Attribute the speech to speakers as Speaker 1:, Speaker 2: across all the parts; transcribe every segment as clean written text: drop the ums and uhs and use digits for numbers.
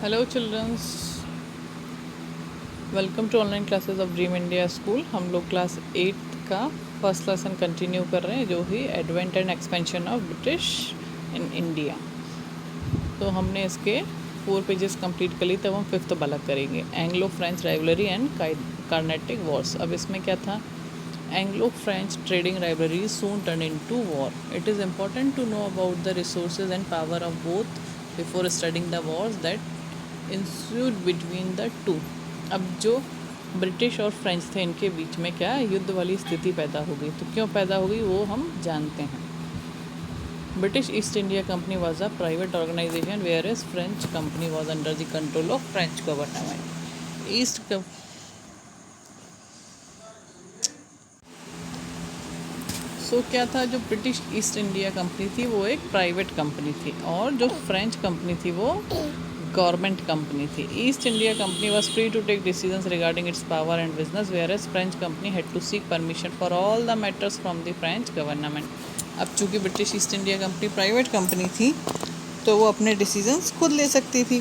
Speaker 1: Hello childrens, welcome to online classes of dream India school. हम लोग class 8 का first lesson continue कर रहे हैं, जो ही advent and expansion of British in India. तो हमने इसके 4 पेजेस कंप्लीट कर ली, तब हम 5th वाला करेंगे, Anglo French rivalry and Carnatic wars. अब इसमें क्या था? Anglo French trading rivalry soon turn into war. It is important to know about the resources and power of both before studying the wars that ensued between the two. अब जो British और French थे, इनके बीच में क्या युद्ध वाली स्थिति पैदा हो गई। तो क्यों पैदा हो गई वो हम जानते हैं। British East India Company was a private organisation where as French company was under the control of French government. क्या था? जो ब्रिटिश ईस्ट इंडिया कंपनी थी वो एक प्राइवेट कंपनी थी, और जो फ्रेंच कंपनी थी वो गवर्नमेंट कंपनी थी। East India Company was free to take decisions regarding its power and business, where as French company had to seek permission for all the matters from the French government. अब चूँकि British East India Company private company थी, तो वो अपने decisions खुद ले सकती थी,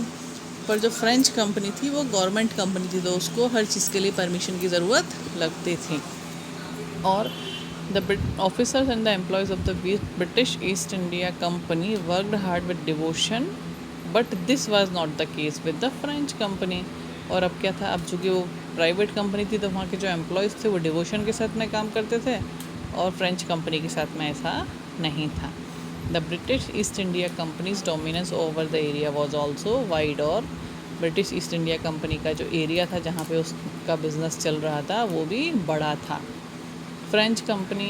Speaker 1: पर जो फ्रेंच कंपनी थी वो गवर्नमेंट कंपनी थी, तो उसको हर चीज़ के लिए परमिशन की ज़रूरत लगती थी। और the officers and the employees of the British East India Company worked hard with devotion, but this was not the case with the French company. और अब क्या था? अब चूँकि वो प्राइवेट कंपनी थी, तो वहाँ के जो एम्प्लॉयज़ थे वो डिवोशन के साथ में काम करते थे, और फ्रेंच कंपनी के साथ में ऐसा नहीं था। The British East India companies dominance over the area was also wide. और ब्रिटिश ईस्ट इंडिया कंपनी का जो एरिया था जहाँ पे उसका बिजनेस चल रहा था वो भी बड़ा था। French company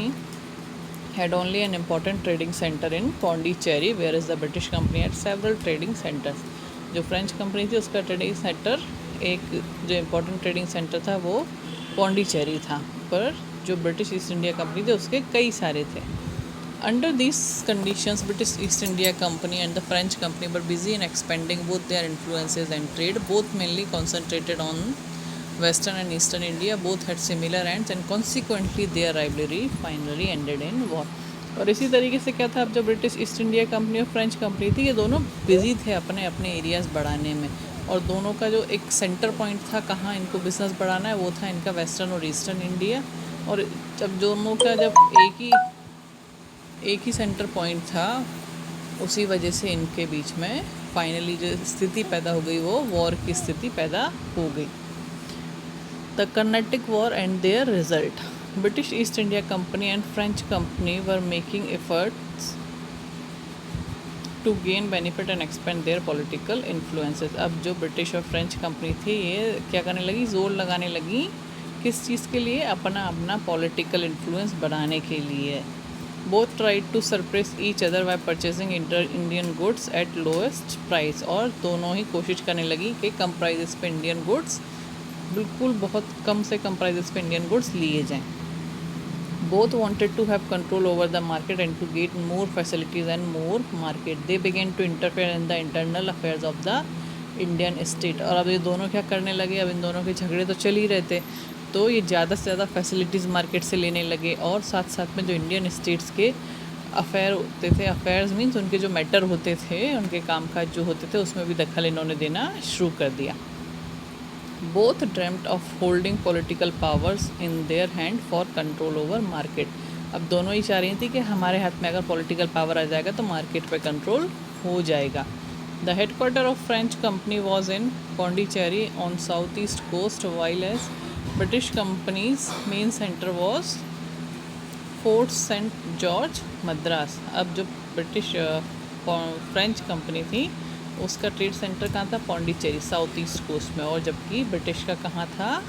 Speaker 1: had only an important trading center in Pondicherry, whereas the British company had several trading centers. जो फ्रेंच कंपनी थी उसका ट्रेडिंग सेंटर, एक जो इम्पोर्टेंट ट्रेडिंग सेंटर था वो पौंडीचेरी था, पर जो ब्रिटिश ईस्ट इंडिया कंपनी थी उसके कई सारे थे। Under these conditions, British East India Company and the French company were busy in expanding both their influences and trade, both mainly concentrated on Western and Eastern India. Both had similar ends and consequently their rivalry finally ended in war. और इसी तरीके से क्या था? अब जो British East India company और French company थी, ये दोनों बिजी थे अपने अपने एरियाज़ बढ़ाने में, और दोनों का जो एक सेंटर पॉइंट था कहाँ इनको बिजनेस बढ़ाना है, वो था इनका वेस्टर्न और ईस्टर्न इंडिया। और जब दोनों का जब एक ही सेंटर पॉइंट था, उसी वजह से इनके बीच में फाइनली जो स्थिति पैदा हो गई वो वॉर की स्थिति पैदा हो गई। The Carnatic War and their result. British East India Company and French Company were making efforts to gain benefit and expand their political influences. अब जो ब्रिटिश और फ्रेंच कंपनी थी ये क्या करने लगी? जोर लगाने लगी किस चीज़ के लिए? अपना अपना पॉलिटिकल इन्फ्लुएंस बढ़ाने के लिए। Both tried to suppress each other by purchasing Indian goods at lowest price. और दोनों ही कोशिश करने लगी कि कम प्राइजेस पे इंडियन गुड्स, बिल्कुल बहुत कम से कम प्राइजेस पे इंडियन गुड्स लिए जाएं। Both wanted to have control over the market and to get more facilities and more market. They began to interfere in the internal affairs of the Indian state. और अब ये दोनों क्या करने लगे? अब इन दोनों के झगड़े तो चल ही रहे थे, तो ये ज़्यादा से ज़्यादा फैसिलिटीज़ मार्केट से लेने लगे, और साथ साथ में जो इंडियन स्टेट्स के अफेयर होते थे, अफेयर्स मीन्स उनके जो मैटर होते थे, उनके कामकाज जो होते थे, उसमें भी दखल इन्होंने देना शुरू कर दिया। Both dreamt of holding political powers in their hand for control over market. अब दोनों ही चाह रही थी कि हमारे हाथ में अगर पॉलिटिकल पावर आ जाएगा तो मार्केट पे कंट्रोल हो जाएगा। The headquarter of French company was in Pondicherry on south east coast, while as British company's main centre was Fort Saint George Madras. अब जो ब्रिटिश फ्रेंच कंपनी थी उसका ट्रेड सेंटर कहाँ था? पौंडीचेरी, साउथ ईस्ट कोस्ट में, और जबकि ब्रिटिश का कहाँ था?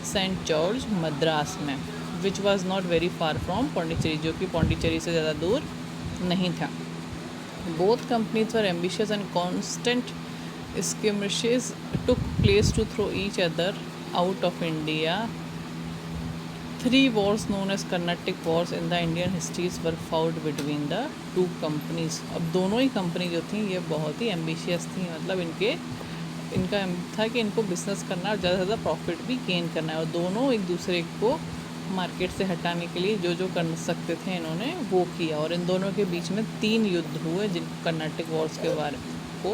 Speaker 1: सेंट जॉर्ज मद्रास में, which was not very far from Pondicherry, जो कि पौंडीचेरी से ज़्यादा दूर नहीं था। Both companies were ambitious and constant skirmishes took place to throw each other out of India. 3 wars known as Carnatic Wars in the Indian histories were fought between the two companies. अब दोनों ही company जो थी ये बहुत ही ambitious थी, मतलब इनका था कि इनको बिजनेस करना और ज़्यादा से ज़्यादा प्रॉफिट भी गेन करना है, और दोनों एक दूसरे को मार्केट से हटाने के लिए जो जो कर सकते थे इन्होंने वो किया। और इन दोनों के बीच में 3 युद्ध हुए जिनको कर्नाटिक वॉर्स के बारे को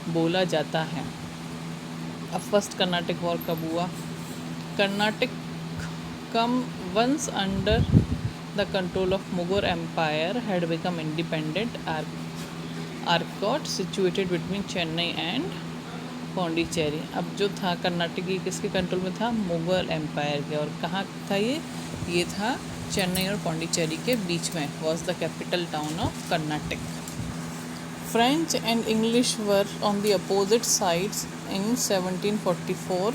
Speaker 1: बोला जाता है। अब फर्स्ट कर्नाटिक वॉर कब हुआ? Carnatic come once under the control of Mughal empire had become independent Arcot situated between Chennai and Pondicherry. अब जो था कर्नाटक ये किसके कंट्रोल में था? मुगल एम्पायर के। और कहाँ था ये था चेन्नई और पौंडीचेरी के बीच में। Was the capital town of Karnataka. French and English were on the opposite sides in 1744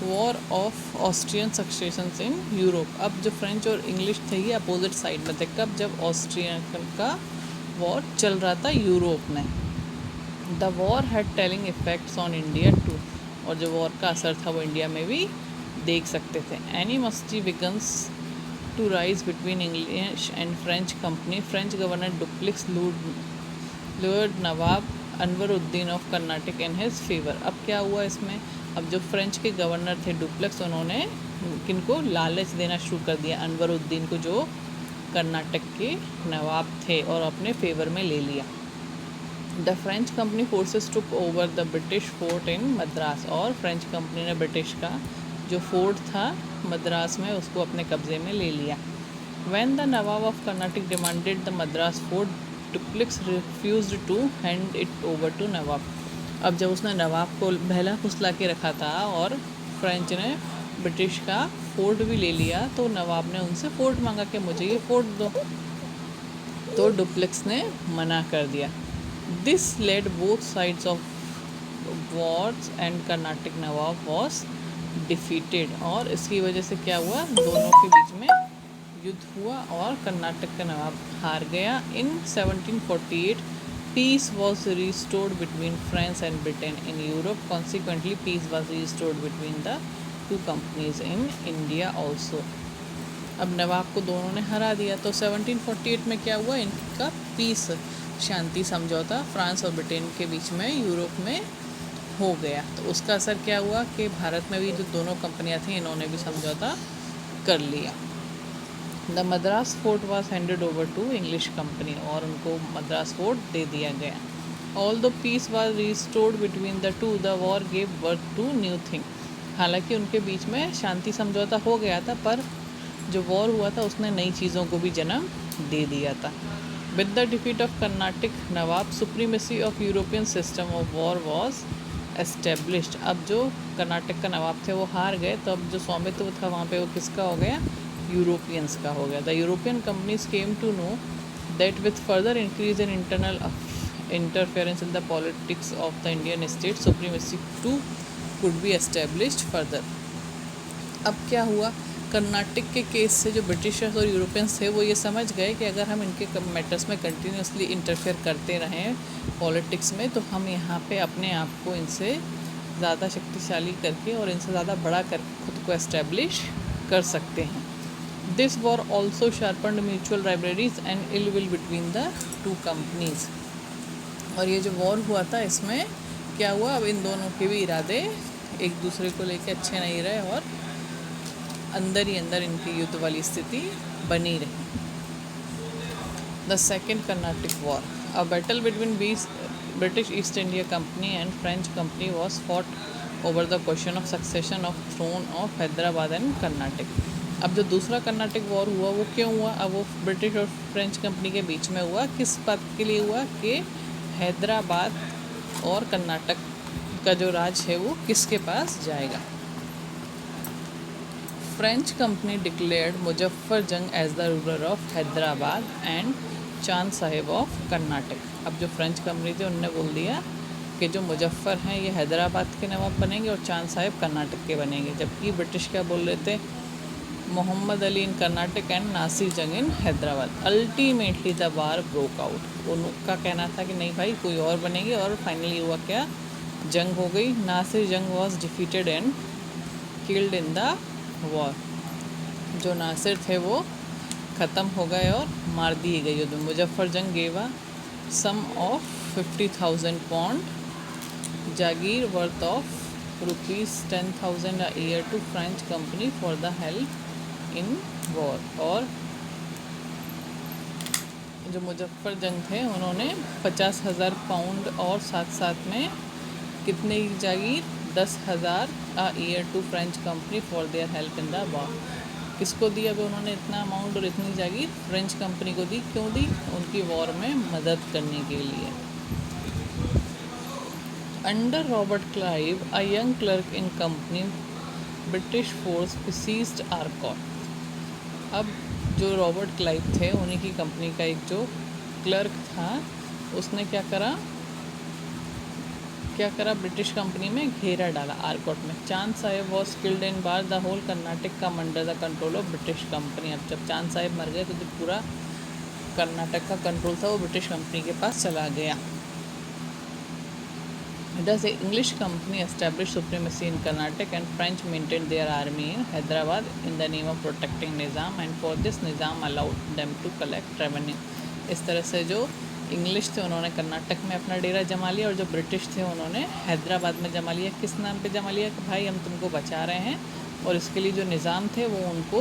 Speaker 1: war of Austrian succession in Europe. अब जो फ्रेंच और इंग्लिश थे ये अपोजिट साइड में थे। कब? जब ऑस्ट्रियन का वॉर चल रहा था यूरोप में। The war had telling effects on India too. और जो वॉर का असर था वो इंडिया में भी देख सकते थे। Animosity begins to rise between English and French company. French governor Dupleix lured Nawab Anwaruddin of Karnataka in his favour. अब क्या हुआ इसमें? अब जो फ्रेंच के गवर्नर थे डुप्लेक्स, उन्होंने किनको लालच देना शुरू कर दिया? अनवरुद्दीन को, जो कर्नाटक के नवाब थे, और अपने फेवर में ले लिया। The French company forces took over the British fort in Madras. और फ्रेंच कंपनी ने ब्रिटिश का जो फोर्ट था मद्रास में उसको अपने कब्जे में ले लिया। When the Nawab of Karnataka demanded the Madras fort, Dupleix refused to hand it over to Nawab. अब जब उसने नवाब को बहला फुसला के रखा था और फ्रेंच ने ब्रिटिश का फोर्ट भी ले लिया, तो नवाब ने उनसे फोर्ट मांगा कि मुझे ये फोर्ट दो, तो डुप्लेक्स ने मना कर दिया। This led both sides of Wars and Karnataka Nawab was defeated. और इसकी वजह से क्या हुआ? दोनों के बीच में युद्ध हुआ और कर्नाटक का नवाब हार गया। इन 1748 peace was restored between France and Britain in Europe. Consequently, peace was restored between the two companies in India also. अब नवाब को दोनों ने हरा दिया, तो 1748 में क्या हुआ? इनका पीस, शांति समझौता फ्रांस और ब्रिटेन के बीच में यूरोप में हो गया। तो उसका असर क्या हुआ कि भारत में भी जो दोनों कंपनियां थी इन्होंने भी समझौता कर लिया। The Madras fort was handed over to English company. और उनको मद्रास फोर्ट दे दिया गया। All the peace was restored between the two, the war gave birth to new thing. हालांकि उनके बीच में शांति समझौता हो गया था, पर जो वॉर हुआ था उसने नई चीज़ों को भी जन्म दे दिया था। With the defeat of Karnataka Nawab, supremacy of European system of war was established. अब जो कर्नाटक का नवाब थे वो हार गए, तो अब जो स्वामित्व था वहाँ पे वो किसका हो गया? यूरोपियंस का हो गया। The European companies came to know that with further increase in internal interference in the politics of the Indian state, supremacy too could be established further. अब क्या हुआ? कर्नाटक के केस से जो ब्रिटिशर्स और यूरोपियंस थे वो ये समझ गए कि अगर हम इनके मैटर्स में कंटिन्यूसली इंटरफेयर करते रहें पॉलिटिक्स में, तो हम यहाँ पे अपने आप को इनसे ज़्यादा शक्तिशाली करके और इनसे ज़्यादा बड़ा कर खुद को एस्टेब्लिश कर सकते हैं। This war also sharpened mutual rivalries and ill will between the two companies. और ये जो वॉर हुआ था इसमें क्या हुआ? अब इन दोनों के भी इरादे एक दूसरे को लेके अच्छे नहीं रहे और अंदर ही अंदर इनकी युद्ध वाली स्थिति बनी रही। The second Carnatic war, a battle between British East India Company and French company was fought over the question of succession of throne of Hyderabad and Karnataka. अब जो दूसरा कर्नाटक वॉर हुआ वो क्यों हुआ? अब वो ब्रिटिश और फ्रेंच कंपनी के बीच में हुआ। किस बात के लिए हुआ? कि हैदराबाद और कर्नाटक का जो राज है वो किसके पास जाएगा। French company declared Muzaffar Jung as the ruler of Hyderabad and Chand Sahib of Karnataka. अब जो फ्रेंच कंपनी थी उनने बोल दिया कि जो मुजफ्फर हैं ये हैदराबाद के नवाब बनेंगे और चांद साहिब कर्नाटक के बनेंगे। जबकि ब्रिटिश क्या बोल रहे थे? Mohammad Ali in Karnataka and Nasir Jung in Hyderabad. Ultimately the war broke out. उनका कहना था कि नहीं भाई कोई और बनेंगे, और फाइनली हुआ क्या? जंग हो गई। नासिर जंग was defeated and killed in the war. जो नासिर थे वो ख़त्म हो गए और मार दिए गए युद्ध। Muzaffar Jung gave a sum of 50,000 pound jagir worth of ₹10,000 a year to French company for the help in war. और जो मुजफ्फर जंग थे उन्होंने 50,000 पाउंड और साथ साथ में कितने की जागीर 10,000 a year to French company for their help in the war. किसको दिया अभी उन्होंने इतना अमाउंट और इतनी जागीर? फ्रेंच कंपनी को दी। क्यों दी? उनकी वॉर में मदद करने के लिए। Under Robert Clive a young clerk in company British force seized Arcot. अब जो रॉबर्ट क्लाइव थे उन्हीं की कंपनी का एक जो क्लर्क था उसने क्या करा ब्रिटिश कंपनी में घेरा डाला आर्कॉट में। Chand Sahib was killed in bar the whole Karnataka come under the control of British company. अब जब चांद साहिब मर गए तो जो पूरा कर्नाटक का कंट्रोल था वो ब्रिटिश कंपनी के पास चला गया। Thus, English company established supremacy in Karnataka and French maintained their army in Hyderabad in the name of protecting Nizam, and for this Nizam allowed them to collect revenue. इस तरह से जो English थे उन्होंने कर्नाटक में अपना डेरा जमा लिया और जो ब्रिटिश थे उन्होंने हैदराबाद में जमा लिया। किस नाम पे जमा लिया कि भाई हम तुमको बचा रहे हैं, और इसके लिए जो निज़ाम थे वो उनको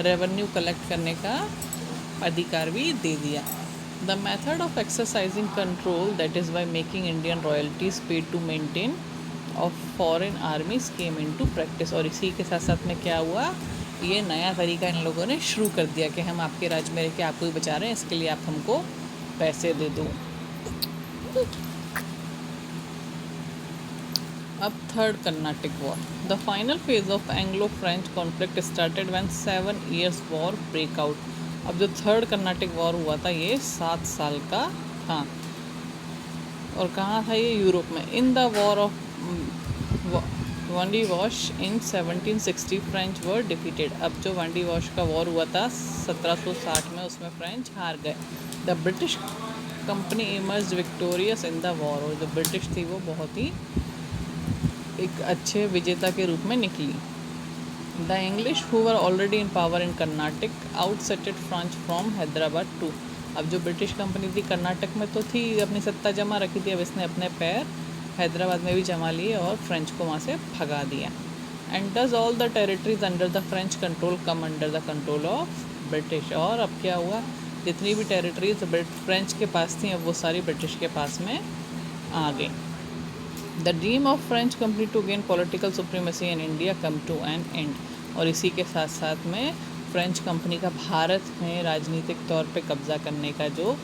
Speaker 1: रेवेन्यू कलेक्ट करने का अधिकार भी दे दिया। The method of exercising control, that is by making Indian royalties paid to maintain of foreign armies, came into practice। और इसी के साथ साथ में क्या हुआ, ये नया तरीका इन लोगों ने शुरू कर दिया कि हम आपके राज्य में रह के आपको ही बचा रहे हैं, इसके लिए आप हमको पैसे दे दो। अब third Carnatic war. The final phase of Anglo French conflict started when 7 years war break out. अब जो थर्ड कर्नाटिक वॉर हुआ था ये 7 साल का था, और कहाँ था ये? यूरोप में। In the war of Wandiwash in 1760 French were defeated. अब जो वंडी वॉश का वॉर हुआ था 1760 में, उसमें फ्रेंच हार गए। The British company emerge victorious in the war. और जो ब्रिटिश थी वो बहुत ही एक अच्छे विजेता के रूप में निकली। The English who were already in power in Karnataka outsetted France from Hyderabad too। अब जो ब्रिटिश कंपनी थी कर्नाटक में तो थी, अपनी सत्ता जमा रखी थी, अब इसने अपने पैर हैदराबाद में भी जमा लिए और फ्रेंच को वहाँ से भगा दिया। And does all the territories under the French control come under the control of British. और अब क्या हुआ, जितनी भी टेरिटरीज फ्रेंच के पास थी अब वो सारी ब्रिटिश के पास में आ गई। The dream of French company to gain political supremacy in India come to an end. और इसी के साथ साथ में फ्रेंच कंपनी का भारत में राजनीतिक तौर पे कब्ज़ा करने का जो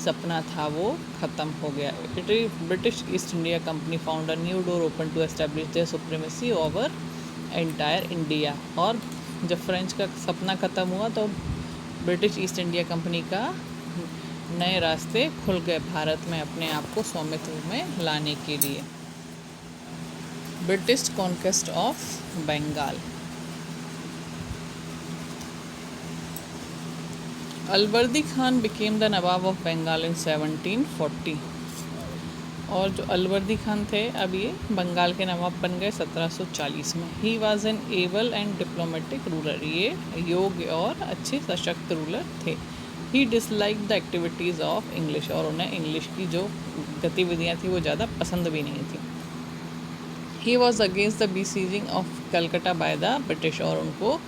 Speaker 1: सपना था वो ख़त्म हो गया। British East India company found a new door open to establish their supremacy over entire India. और जब फ्रेंच का सपना ख़त्म हुआ तो ब्रिटिश ईस्ट इंडिया कंपनी का नए रास्ते खुल गए भारत में अपने आप को स्वामित्व में लाने के लिए। British conquest of Bengal. Alivardi Khan became the Nawab of Bengal in 1740। और जो अलवर्दी खान थे अब ये बंगाल के नवाब बन गए 1740 में। He was an able and diplomatic ruler. ये योग्य और अच्छे सशक्त रूलर थे। He dislike the activities of English. और उन्हें इंग्लिश की जो गतिविधियाँ थी वो ज़्यादा पसंद भी नहीं थी। He was against the besieging of Calcutta by the British. और उनको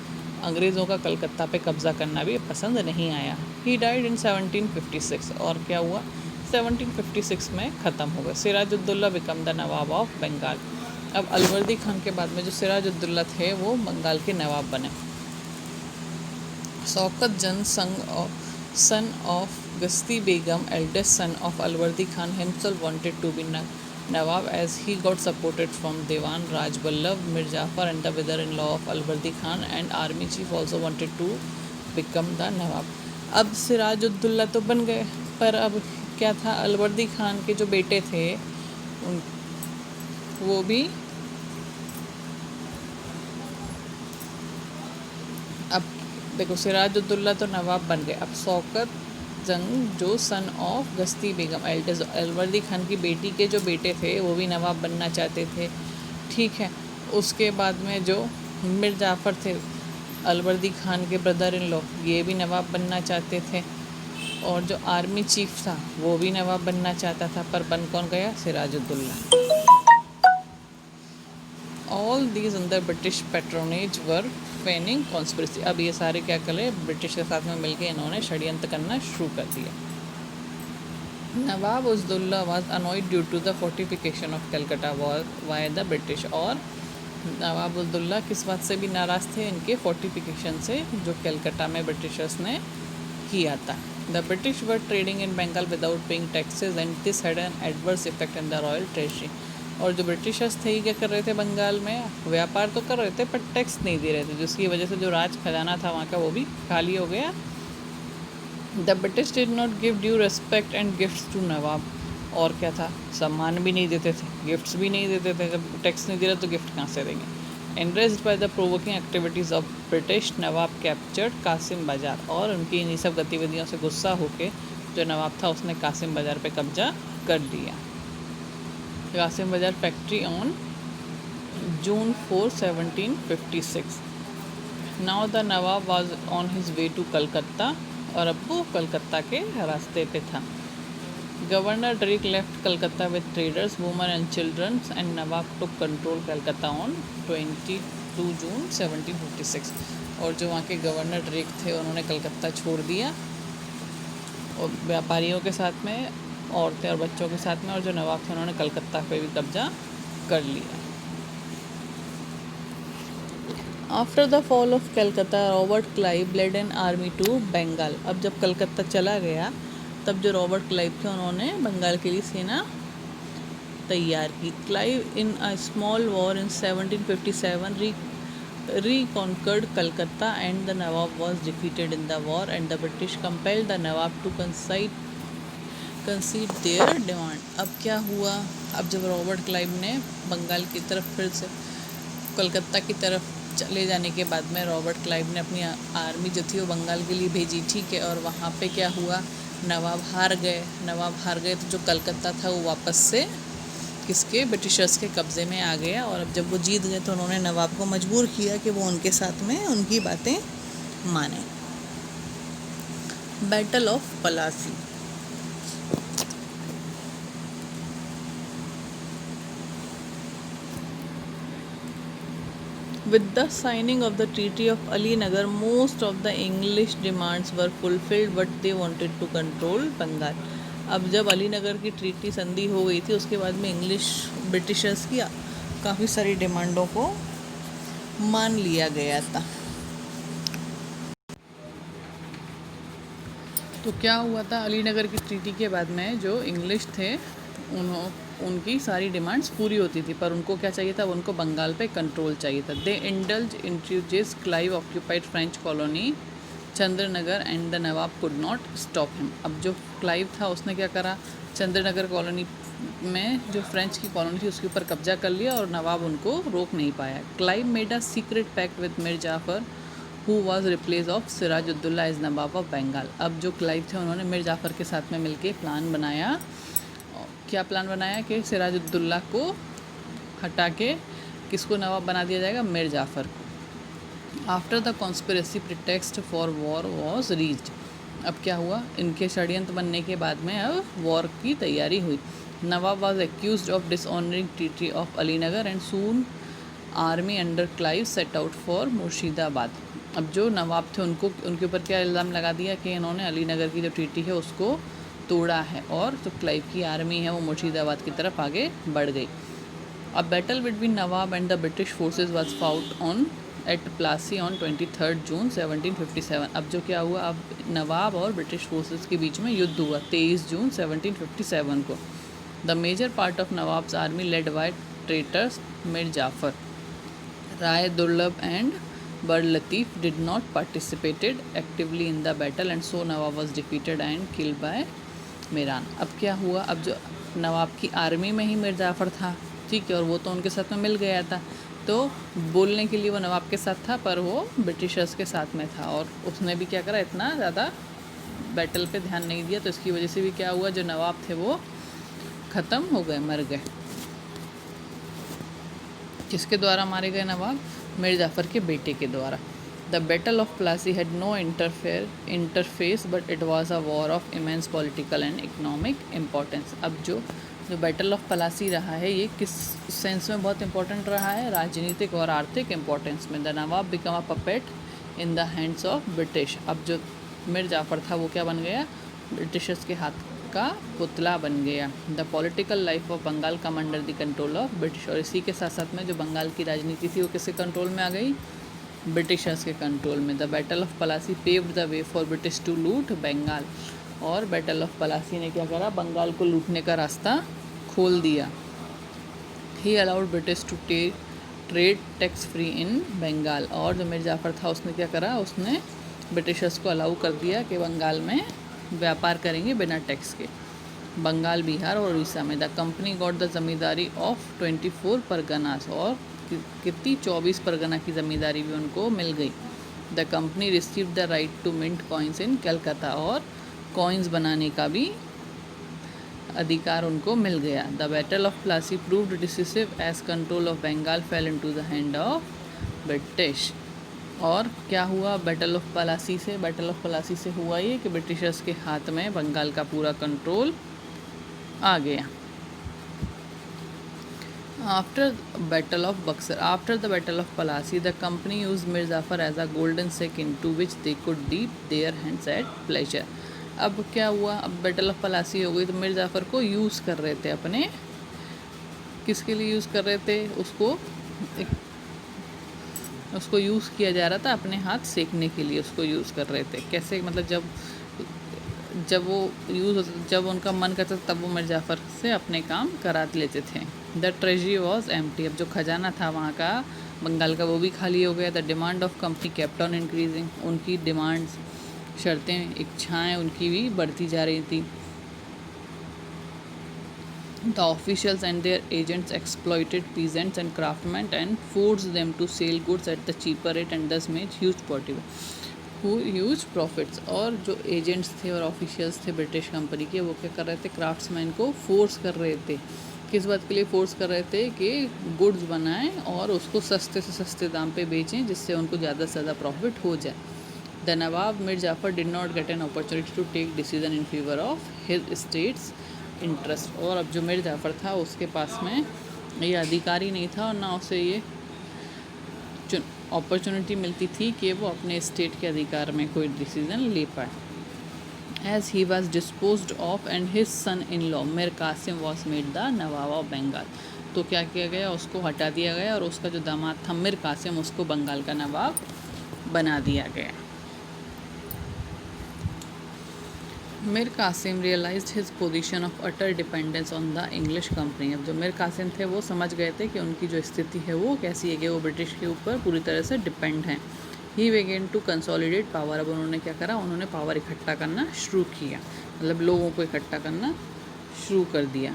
Speaker 1: अंग्रेज़ों का कलकत्ता पे कब्ज़ा करना भी पसंद नहीं आया। He died in 1756। और क्या हुआ, 1756 में ख़त्म हो गए। Sirajuddaula become the Nawab of Bengal. अब अलवर्दी खान के बाद में जो सिराजुद्दौला थे वो बंगाल के नवाब बने। शौकत जंग son of Ghasiti Begum, eldest son of Alivardi Khan, himself wanted to be Nawab as he got supported from Dewan Raj Vallabh Mir Jafar and the brother-in-law of Alwardi Khan, and army chief also wanted to become the Nawab। अब सिराजुद्दौला तो बन गए, पर अब क्या था, अलवर्दी खान के जो बेटे थे वो भी अब देखो सिराजुद्दौला तो नवाब बन गए। अब शौकत जंग जो सन ऑफ गस्ती बेगम, एल्डेस्ट अलवर्दी खान की बेटी के जो बेटे थे वो भी नवाब बनना चाहते थे। ठीक है, उसके बाद में जो मिर जाफ़र थे अलवर्दी खान के ब्रदर इन लॉ, ये भी नवाब बनना चाहते थे। और जो आर्मी चीफ था वो भी नवाब बनना चाहता था, पर बन कौन गया, Sirajuddaula. All these under British patronage were fanning conspiracy. अब ये सारे क्या करे, ब्रिटिश के साथ में मिलकर इन्होंने षड्यंत्र करना शुरू कर दिया। नवाब उज़दुल्ला was annoyed due to the fortification of Calcutta war by the British। और नवाब उज़दुल्ला किस बात से भी नाराज़ थे, इनके फोर्टिफिकेशन से जो कलकत्ता में ब्रिटिशर्स ने किया था। The British were trading in Bengal without paying taxes and this had an adverse effect in the royal treasury. और जो ब्रिटिशर्स थे, क्या कर रहे थे, बंगाल में व्यापार तो कर रहे थे पर टैक्स नहीं दे रहे थे, जिसकी वजह से जो राज खजाना था वहाँ का वो भी खाली हो गया। The British did not give due respect and gifts to Nawab. और क्या था, सम्मान भी नहीं देते थे, गिफ्ट्स भी नहीं देते थे। जब टैक्स नहीं दे रहे तो गिफ्ट कहाँ से देंगे। Enraged by the provoking activities of British, nawab captured Kasim Bazar. और उनकी इन्हीं सब गतिविधियों से गुस्सा होके जो नवाब था उसने कासिम बाजार पे कब्जा कर लिया। Kasim Bazar factory on June 4, 1756। Now the nawab was on his way to Calcutta. और अब वो कलकत्ता के रास्ते पे था। Governor Drake left Calcutta with traders, women and children and nawab took control Calcutta on 22 June 1756। और जो वहाँ के गवर्नर ड्रेक थे उन्होंने कलकत्ता छोड़ दिया और व्यापारियों के साथ में, औरतें और बच्चों के साथ में, और जो नवाब थे उन्होंने कलकत्ता पे भी कब्जा कर लिया। After the fall of Calcutta, Robert Clive led an army to Bengal. अब जब कलकत्ता चला गया तब जो रॉबर्ट क्लाइव थे उन्होंने बंगाल के लिए सेना तैयार की। Clive in a small war in 1757 reconquered Calcutta and the Nawab was defeated in the war and the British compelled the Nawab to concede their demand। अब क्या हुआ, अब जब रॉबर्ट क्लाइव ने बंगाल की तरफ फिर से कलकत्ता की तरफ चले जाने के बाद में रॉबर्ट क्लाइव ने अपनी आर्मी जो थी वो बंगाल के लिए भेजी, ठीक है। और वहाँ पे क्या हुआ, नवाब हार गए तो जो कलकत्ता था वो वापस से किसके, ब्रिटिशर्स के कब्ज़े में आ गया। और अब जब वो जीत गए तो उन्होंने नवाब को मजबूर किया कि वो उनके साथ में उनकी बातें माने। Battle of Plassey. With the signing of the Treaty of Alinagar, most of the English demands were fulfilled, but they wanted to control Bengal। अब जब अलीनगर की ट्रीटी संधि हो गई थी उसके बाद में इंग्लिश ब्रिटिशर्स की काफ़ी सारी डिमांडों को मान लिया गया था। तो क्या हुआ था, अलीनगर की ट्रीटी के बाद में जो इंग्लिश थे उनकी सारी डिमांड्स पूरी होती थी, पर उनको क्या चाहिए था, उनको बंगाल पे कंट्रोल चाहिए था। They indulge introduce Clive occupied French colony Chandernagore and the Nawab could not stop him. अब जो क्लाइव था उसने क्या करा, चंद्रनगर कॉलोनी में जो फ्रेंच की कॉलोनी थी उसके ऊपर कब्जा कर लिया और नवाब उनको रोक नहीं पाया। Clive made a secret pact with Mir Jafar who was replace of Sirajuddaula as nawab of Bengal. अब जो क्लाइव थे उन्होंने मीर जाफ़र के साथ में मिलके प्लान बनाया। क्या प्लान बनाया कि सिराजुद्दौला को हटा के किसको नवाब बना दिया जाएगा, मीर जाफ़र को। After the conspiracy pretext for war was reached. अब क्या हुआ, इनके षड्यंत्र बनने के बाद में अब वॉर की तैयारी हुई। Nawab was accused of dishonouring treaty of Alinagar and soon army under Clive set out for Murshidabad. अब जो नवाब थे उनके ऊपर क्या इल्ज़ाम लगा दिया कि इन्होंने अलीनगर की जो ट्रीटी है उसको तोड़ा है, और जो क्लाइव की आर्मी है वो मुर्शिदाबाद की तरफ आगे बढ़ गई। अब battle between nawab and the British forces was fought on at Plassey on 23 जून 1757। अब जो क्या हुआ, अब नवाब और ब्रिटिश फोर्सेस के बीच में युद्ध हुआ 23 जून 1757 को। The major part of Nawab's army led by traitors Mir Jafar, Rai Durlabh and Yar Latif did not participated actively in the battle and so Nawab was defeated and killed by Miran. अब क्या हुआ, अब जो नवाब की आर्मी में ही मीर जाफ़र था, ठीक है, और वो तो उनके साथ में मिल गया था, तो बोलने के लिए वो नवाब के साथ था पर वो ब्रिटिशर्स के साथ में था, और उसने भी क्या करा, इतना ज़्यादा बैटल पे ध्यान नहीं दिया, तो इसकी वजह से भी क्या हुआ, जो नवाब थे वो ख़त्म हो गए, मर गए। किसके द्वारा मारे गए नवाब, मीर जाफ़र के बेटे के द्वारा। The Battle of Plassey had no interface, but it was a war of immense political and economic importance। अब जो बैटल ऑफ पलासी रहा है ये किस सेंस में बहुत इंपॉर्टेंट रहा है, राजनीतिक और आर्थिक इम्पोर्टेंस में। The Nawab become a puppet in the hands of British. अब जो मीर जाफ़र था वो क्या बन गया, ब्रिटिशर्स के हाथ का पुतला बन गया। The political life of Bengal come under the control of British, और इसी के साथ साथ में जो बंगाल की राजनीति थी वो किसके कंट्रोल में आ गई, ब्रिटिशर्स के कंट्रोल में। The battle of Plassey paved the way for British to loot Bengal, और बैटल ऑफ पलासी ने क्या करा, बंगाल को लूटने का रास्ता खोल दिया। He allowed British to trade tax free in Bengal, और जो मीर जाफ़र था उसने क्या करा, उसने ब्रिटिशर्स को अलाउ कर दिया कि बंगाल में व्यापार करेंगे बिना टैक्स के, बंगाल, बिहार और उड़ीसा में। The company got the zamindari of 24 Parganas, और कितनी 24 परगना की ज़मींदारी भी उनको मिल गई। The company receive the right to mint coins in Calcutta, और कॉइन्स बनाने का भी अधिकार उनको मिल गया। The battle of Plassey proved decisive as control of Bengal fell into the hand of British, और क्या हुआ बैटल ऑफ पलासी से, बैटल ऑफ पलासी से हुआ ये कि ब्रिटिशर्स के हाथ में बंगाल का पूरा कंट्रोल आ गया। After battle of Buxar, after the battle of Plassey the company use Mir Jafar as a golden sack into which they could dip their hands at pleasure. अब क्या हुआ, अब बैटल ऑफ पलासी हो गई तो मीर जाफ़र को यूज़ कर रहे थे अपने, किसके लिए यूज़ कर रहे थे, उसको यूज़ किया जा रहा था अपने हाथ सेकने के लिए, उसको यूज़ कर रहे थे। कैसे, मतलब जब उनका मन करता तब वो मीर जाफ़र से अपने काम करा लेते थे। द ट्रेजरी वॉज एम्प्टी, अब जो खजाना था वहाँ का बंगाल का वो भी खाली हो गया। The demand of company kept on increasing, उनकी डिमांड्स, शर्तें, इच्छाएँ उनकी भी बढ़ती जा रही थी। The officials and their agents exploited peasants and craftsmen and forced them to sell goods at the cheaper rate and thus made huge profits। और जो एजेंट्स थे और ऑफिशियल्स थे ब्रिटिश कंपनी के, वो क्या कर रहे थे, क्राफ्ट्समैन को फोर्स कर रहे थे। किस बात के लिए फोर्स कर रहे थे कि गुड्स बनाएं और उसको सस्ते से सस्ते दाम पे बेचें, जिससे उनको ज़्यादा से ज़्यादा प्रॉफिट हो जाए। The nawab Mir Jafar did not get an opportunity to take decision in favour of his state's interest, और अब जो मीर जाफ़र था उसके पास में ये अधिकार ही नहीं था और ना उसे ये अपॉर्चुनिटी मिलती थी कि वो अपने स्टेट के अधिकार में कोई डिसीज़न ले पाए। As he was disposed of and his son in law Mir Kasim was made the Nawab of Bengal, तो क्या किया गया, उसको हटा दिया गया और उसका जो दामाद था मीर कासिम, उसको बंगाल का नवाब बना दिया गया। Mir Kasim realized his position of utter dependence on the English company, अब जो मीर कासिम थे वो समझ गए थे कि उनकी जो स्थिति है वो कैसी है कि वो ब्रिटिश के ऊपर पूरी तरह से डिपेंड हैं। He began to consolidate power, अब उन्होंने क्या करा, उन्होंने पावर इकट्ठा करना शुरू किया, मतलब लोगों को इकट्ठा करना शुरू कर दिया।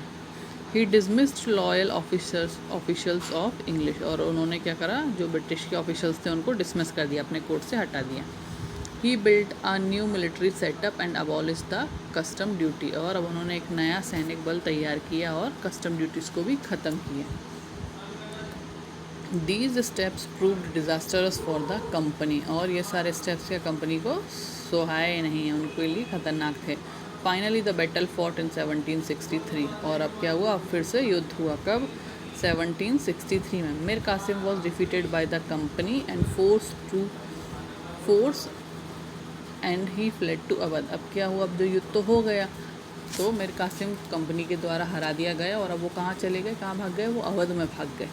Speaker 1: He dismissed loyal officials of English, और उन्होंने क्या करा, जो ब्रिटिश के ऑफिशल्स थे उनको डिसमिस कर दिया, अपने कोर्ट से हटा दिया। He built a new military setup and abolish the custom duty, और अब उन्होंने एक नया सैनिक बल तैयार किया और कस्टम ड्यूटीज़ को भी ख़त्म किया। These steps proved disastrous for the company, और ये सारे स्टेप्स क्या कंपनी को सोहाए नहीं, उनके लिए ख़तरनाक थे। Finally the battle fought in 1763, और अब क्या हुआ, अब फिर से युद्ध हुआ, कब, 1763 में। Mir Kasim was defeated by the company and force and he fled to Awadh, अब क्या हुआ, अब जो युद्ध तो हो गया, तो मीर कासिम कंपनी के द्वारा हरा दिया गया, और अब वो कहाँ चले गए, कहाँ भाग गए, वो अवध में भाग गए।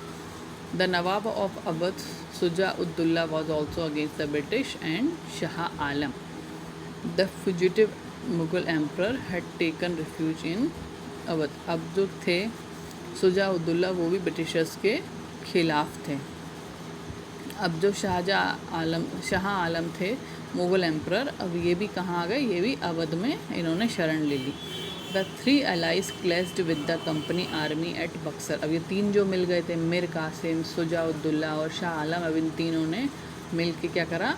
Speaker 1: The Nawab of Awadh Shujauddaula was also against the British and Shah Alam. The fugitive Mughal emperor had taken refuge in Awadh, अब जो थे शुजा-उद-दौला वो भी ब्रिटिशर्स के खिलाफ थे। अब जो शाह आलम थे मुग़ल एम्प्रर, अब ये भी कहाँ आ गए, ये भी अवध में इन्होंने शरण ले ली। The three allies clashed with the company army at Buxar, अब ये तीन जो मिल गए थे, मीर कासिम, शुजा-उद-दौला और शाह आलम, अब इन तीनों ने मिल के क्या करा,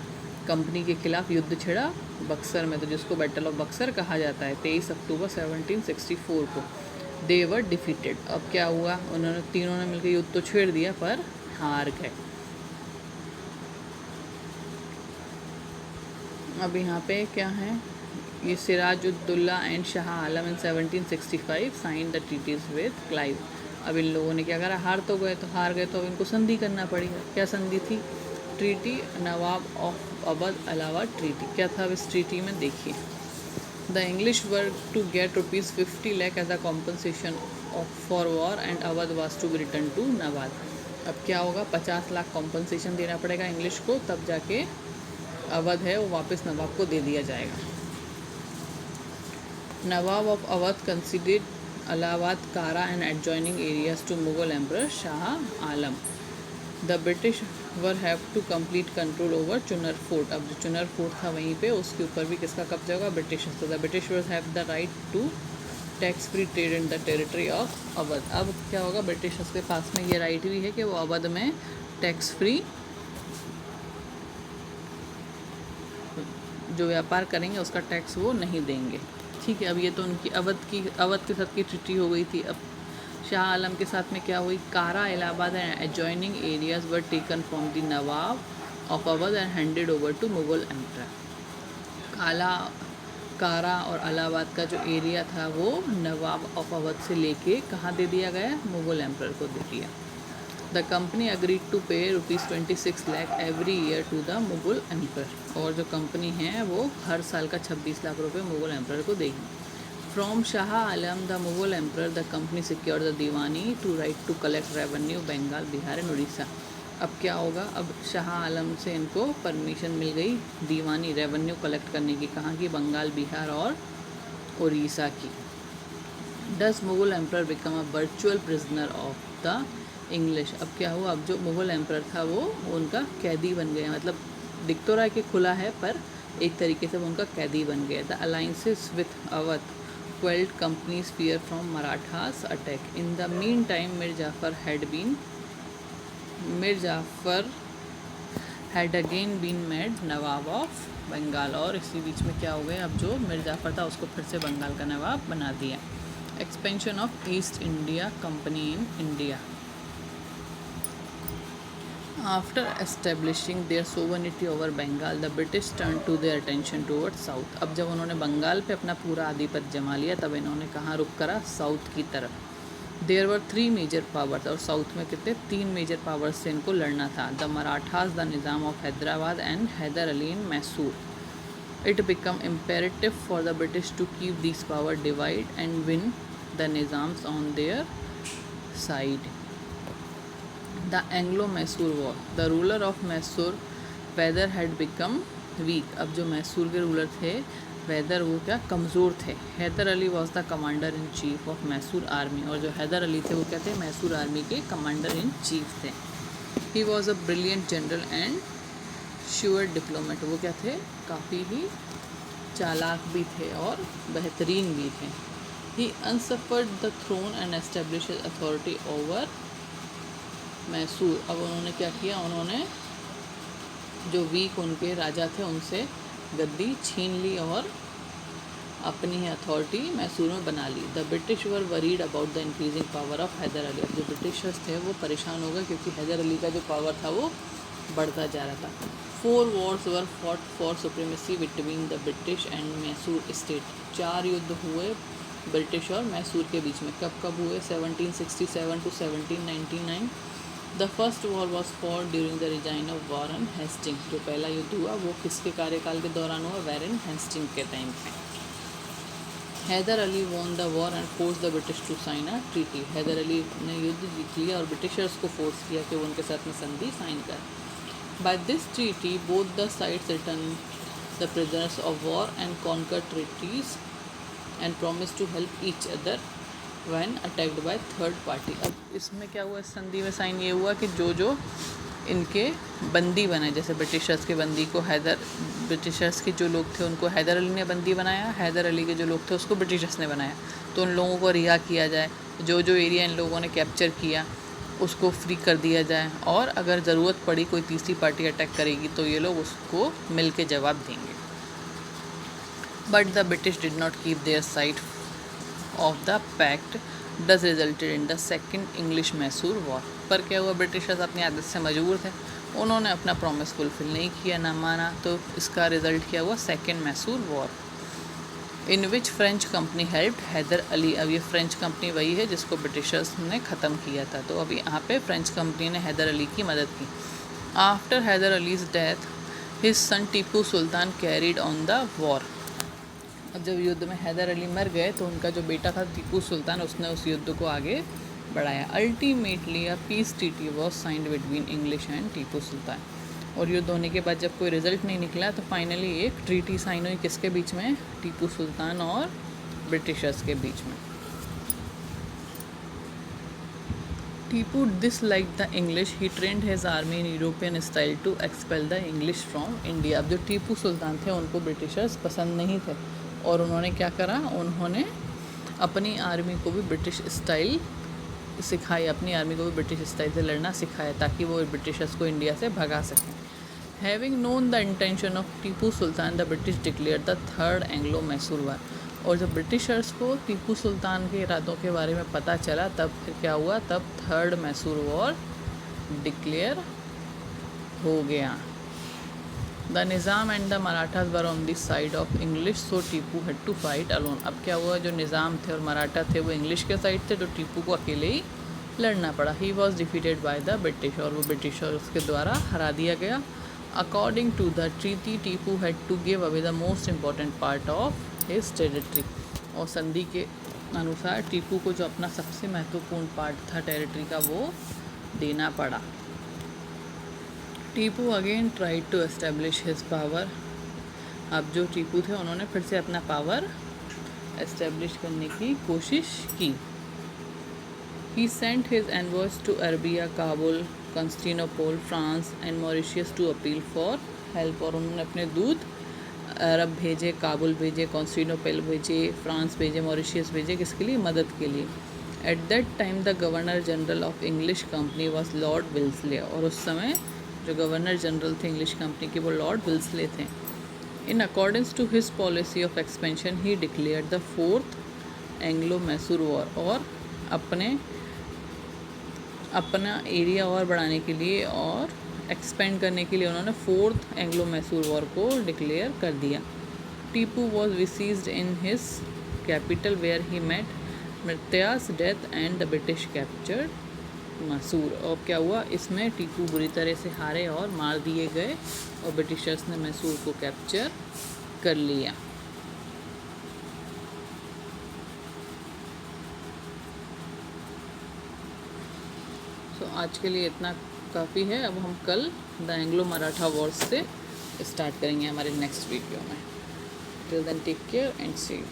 Speaker 1: कंपनी के खिलाफ युद्ध छेड़ा बक्सर में, तो जिसको बैटल ऑफ बक्सर कहा जाता है, 23 अक्टूबर 1764 को। दे वर डिफीटेड, अब क्या हुआ, उन्होंने तीनों ने मिलकर युद्ध तो छेड़ दिया पर हार गए। अब यहाँ पे क्या है, ये Sirajuddaula and Shah Alam in 1765 signed the treaties with Clive, अब इन लोगों ने क्या करा, हार तो गए, तो हार गए तो अब इनको संधि करना पड़ेगा। क्या संधि थी, ट्रीटी नवाब ऑफ अवध अलावा ट्रीटी, क्या था अब इस ट्रीटी में, देखिए the English were to get ₹50 lakh as a compensation for war and Awadh was to be return to Nawab. अब क्या होगा, 50 लाख कॉम्पनसेशन देना पड़ेगा इंग्लिश को, तब जाके अवध है वो वापस नवाब को दे दिया जाएगा। Nawab of Awadh conceded Allahabad, Kara and adjoining areas to Mughal Emperor Shah Alam. The British were have to complete control over Chunar Fort. अब जो चुनर फोर्ट था वहीं पे, उसके ऊपर भी किसका कब्जा होगा, ब्रिटिश। तो the British was have the right to tax free trade in the territory of Awadh. अब क्या होगा, ब्रिटिशर्स के पास में ये राइट भी है कि वो अवध में टैक्स फ्री जो व्यापार करेंगे उसका टैक्स वो नहीं देंगे। ठीक है, अब ये तो उनकी अवध के साथ की ट्रीटी हो गई थी। अब शाह आलम के साथ में क्या हुई, Kara, Allahabad and adjoining areas were taken from the Nawab of Awadh and handed over to Mughal emperor. Kara और इलाहाबाद का जो एरिया था वो नवाब ऑफ अवध से लेके कहाँ दे दिया गया, मुगल एम्परर को दे दिया। The company agreed to pay ₹26 lakh every year to the Mughal emperor. और जो कंपनी है वो हर साल का 26 लाख रुपए मुगल एम्पर को देगी। From Shah Alam the Mughal emperor the company secure the diwani to right to collect revenue Bengal, Bihar and Orissa. अब क्या होगा, अब शाह आलम से इनको परमिशन मिल गई दीवानी रेवेन्यू कलेक्ट करने की, कहाँ की, बंगाल, बिहार और उड़ीसा की। Thus Mughal emperor became a virtual prisoner of the English. अब क्या हुआ, अब जो मुगल एम्पर था वो उनका कैदी बन गया, मतलब दिख तो रहा है कि खुला है पर एक तरीके से वो उनका कैदी बन गया। The alliances with Awadh quelled company's fear from Marathas attack. In the meantime Mir Jafar had again been made Nawab of Bengal. और इसी बीच में क्या हो गया, अब जो मीर जाफर था उसको फिर से बंगाल का नवाब बना दिया। Expansion of east India company in India. After establishing their sovereignty over Bengal, the British turned to their attention towards south. अब जब उन्होंने बंगाल पे अपना पूरा आधिपत्य जमा लिया तब इन्होंने कहाँ रुख करा, साउथ की तरफ। There were 3 major powers, और साउथ में कितने, 3 मेजर पावर्स से इनको लड़ना था। The Marathas, the Nizam of Hyderabad and Hyder Ali in Mysore. It became imperative for the British to keep these power divide and win the Nizams on their side. The Anglo-Mysore War. The ruler of Mysore, Whether had become weak. अब जो मैसूर के ruler थे weather वो क्या कमज़ोर थे। Hyder Ali was the commander in chief of Mysore army. और जो हैदर अली थे वो क्या थे, मैसूर आर्मी के कमांडर इन चीफ थे। He was a brilliant general and sure diplomat. वो क्या थे, काफ़ी ही चालाक भी थे और बेहतरीन भी थे। ही अनसफर्ड the throne and establish authority over Mysore. अब उन्होंने क्या किया, उन्होंने जो वीक उनके राजा थे उनसे गद्दी छीन ली और अपनी ही अथॉरिटी मैसूर में बना ली। The British were worried about the increasing power of Hyder Ali. अब जो ब्रिटिशर्स थे वो परेशान हो गए क्योंकि हैदर अली का जो पावर था वो बढ़ता जा रहा था। 4 wars were fought for supremacy between the British and Mysore state. 4 युद्ध हुए ब्रिटिश और मैसूर के बीच में। कब कब हुए, 1767 to 1799। The first war was for during the regime of Warren Hastings. जो पहला युद्ध हुआ वो किसके कार्यकाल के दौरान हुआ, वारन हेस्टिंग के टाइम पे। Hyder Ali won the war and force the British to sign a treaty. Hyder Ali ने युद्ध जीत लिया और ब्रिटिशर्स को फोर्स किया कि वो उनके साथ में संधि साइन कर। By this treaty both the sides return the prisoners of war and conquer treaties and promise to help each other when attacked by third party. अब इसमें क्या हुआ, इस संधि में साइन ये हुआ कि जो इनके बंदी बने, जैसे ब्रिटिशर्स के बंदी को ब्रिटिशर्स के जो लोग थे उनको हैदर अली ने बंदी बनाया, हैदर अली के जो लोग थे उसको ब्रिटिशर्स ने बनाया, तो उन लोगों को रिहा किया जाए। जो एरिया इन लोगों ने कैप्चर किया उसको फ्री कर दिया जाए, और अगर ज़रूरत पड़ी कोई तीसरी पार्टी अटैक करेगी तो ये लोग उसको मिल के जवाब देंगे। But the British did not keep their side of the pact thus resulted in the second English Mysore war. पर क्या हुआ, ब्रिटिशर्स अपनी आदत से मजबूर थे, उन्होंने अपना प्रॉमिस फुलफिल नहीं किया, ना माना, तो इसका रिजल्ट क्या हुआ, second Mysore war, in which French company helped Hyder Ali. अब ये फ्रेंच कंपनी वही है जिसको ब्रिटिशर्स ने ख़त्म किया था, तो अब यहाँ पे फ्रेंच कंपनी ने हैदर अली की मदद की। After Hyder Ali's death his son Tipu Sultan carried on the war. अब जब युद्ध में हैदर अली मर गए तो उनका जो बेटा था टीपू सुल्तान, उसने उस युद्ध को आगे बढ़ाया। Ultimately a peace treaty was signed between English and Tipu Sultan. और युद्ध होने के बाद जब कोई रिजल्ट नहीं निकला तो फाइनली एक ट्रीटी साइन हुई, किसके बीच में? टीपू सुल्तान और ब्रिटिशर्स के बीच में। Tipu disliked the English. He trained his army in European style to expel the English from India. अब जो टीपू सुल्तान थे उनको ब्रिटिशर्स पसंद नहीं थे और उन्होंने क्या करा, उन्होंने अपनी आर्मी को भी ब्रिटिश स्टाइल सिखाई, अपनी आर्मी को भी ब्रिटिश स्टाइल से लड़ना सिखाया ताकि वो ब्रिटिशर्स को इंडिया से भगा सकें। Having known the intention of Tipu Sultan the British declare the third Anglo Mysore war. और जब ब्रिटिशर्स को टीपू सुल्तान के इरादों के बारे में पता चला तब फिर क्या हुआ, तब थर्ड मैसूर वॉर डिक्लेयर हो गया। The Nizam and the Marathas were on this side of English so Tipu had to fight alone. अब क्या हुआ, जो निज़ाम थे और मराठा थे वो इंग्लिश के साइड थे, तो टीपू को अकेले ही लड़ना पड़ा। He was defeated by the British, और वो ब्रिटिशर्स के द्वारा हरा दिया गया। According to the treaty Tipu had to give away the most important part of his territory. और संधि के अनुसार टीपू को जो अपना सबसे महत्वपूर्ण पार्ट था टेरिटरी का वो देना पड़ा। Tipu again tried to establish his power. अब जो टीपू थे उन्होंने फिर से अपना पावर एस्टेब्लिश करने की कोशिश की। He sent his envoys to Arabia, Kabul, Constantinople, France and Mauritius to appeal for help. और उन्होंने अपने दूत अरब भेजे, काबुल भेजे, कॉन्स्टेंटिनोपल भेजे, फ्रांस भेजे, मॉरिशियस भेजे, किसके लिए? मदद के लिए। At that time the governor general of English company was Lord Wellesley. और उस समय जो गवर्नर जनरल थे इंग्लिश कंपनी के वो लॉर्ड विल्सले थे। In accordance to his policy of expansion he declare the fourth Anglo Mysore war. और अपना एरिया और बढ़ाने के लिए और एक्सपेंड करने के लिए उन्होंने फोर्थ एंग्लो मैसूर वॉर को डिक्लेयर कर दिया। Tipu was besieged in his capital where he met मृत्यास death and the British captured Mysore. और क्या हुआ, इसमें टीपू बुरी तरह से हारे और मार दिए गए और ब्रिटिशर्स ने मैसूर को कैप्चर कर लिया। तो आज के लिए इतना काफ़ी है। अब हम कल द एंग्लो मराठा वॉर्स से स्टार्ट करेंगे हमारे नेक्स्ट वीडियो में। Till then take care and see you.